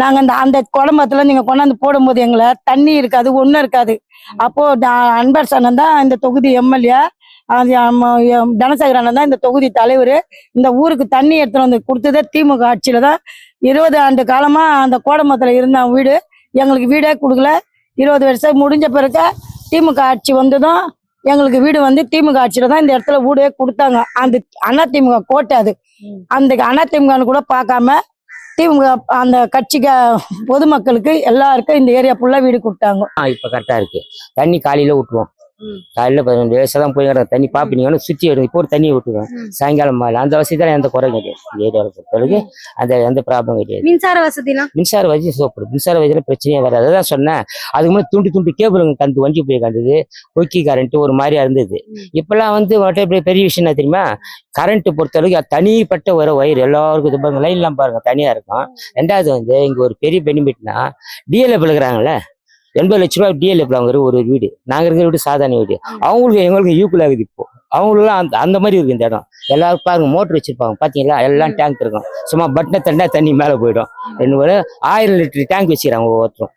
நாங்க அந்த குடம்பத்துல நீங்க கொண்டாந்து போடும்போது எங்களை தண்ணி இருக்காது, ஒண்ணும் இருக்காது. அப்போ அன்பர் அண்ணன் தான் இந்த தொகுதி எம்எல்ஏ, தனசேகர் அண்ணன் தான் இந்த தொகுதி தலைவர். இந்த ஊருக்கு தண்ணி எடுத்துட்டு வந்து கொடுத்ததே திமுக ஆட்சியில தான். 20 ஆண்டு காலமா அந்த கோடம்பத்துல இருந்த வீடு எங்களுக்கு வீடே கொடுக்கல. 20 வருஷம் முடிஞ்ச பிறகு திமுக ஆட்சி வந்ததும் எங்களுக்கு வீடு வந்து திமுக ஆட்சியில தான் இந்த இடத்துல வீடே கொடுத்தாங்க. அந்த அதிமுக கோட்டை அது. அந்த அதிமுக கூட பார்க்காம திமுக அந்த கட்சிக்கு பொதுமக்களுக்கு எல்லாருக்கும் இந்த ஏரியா ஃபுல்லா வீடு கொடுத்தாங்க. இப்ப கரெக்டா இருக்கு. தண்ணி காலையில விட்டுருவோம். காலையில 15 வயசுதான் போய் தண்ணி பாப்பீங்க சுத்தி எடுக்கும். இப்போ ஒரு தண்ணியை விட்டுருவோம் சாயங்காலம் மேல. அந்த வசதியெல்லாம் எந்த குறையும் கிடையாது. இந்த ஏரியாவில் பொறுத்தவரைக்கு அந்த எந்த ப்ராப்ளம் கிடையாது. மின்சார வசதிலாம் மின்சார வசதி சோப்பு. மின்சார வசதியில பிரச்சனையே வராது. அதான் சொன்னேன், அதுக்கு முன்னாடி துண்டு கேபிளுங்க கந்து வஞ்சி போய் கந்தது. கொக்கி கரண்ட் ஒரு மாதிரியா இருந்தது. இப்பெல்லாம் வந்து பெரிய விஷயம் என்ன தெரியுமா, கரண்ட் பொறுத்தவரைக்கும் தனிப்பட்ட ஒரு ஒயர் எல்லாருக்கும் இது பாருங்க, லைன்லாம் பாருங்க தனியா இருக்கும். ரெண்டாவது வந்து இங்க ஒரு பெரிய பெனிஃபிட்னா டிஎல்எஃப் இருக்கிறாங்கல்ல, 80 லட்ச ரூபா டிஎல்எஃப் வாங்குற ஒரு வீடு. நாங்க இருக்கிற வீடு சாதாரண வீடு. அவங்களுக்கு எங்களுக்கு ஈக்குவல் ஆகுது. இப்போ அவங்களுக்குலாம் அந்த மாதிரி இருக்கு இந்த இடம். எல்லாரும் பாருங்க மோட்டர் வச்சிருப்பாங்க பாத்தீங்களா, எல்லாம் டேங்க் இருக்கும். சும்மா பட்டனை தண்டா தண்ணி மேல போயிடும். 1000 லிட்டர் டேங்க் வச்சுக்கிறாங்க ஒவ்வொருத்தரும்.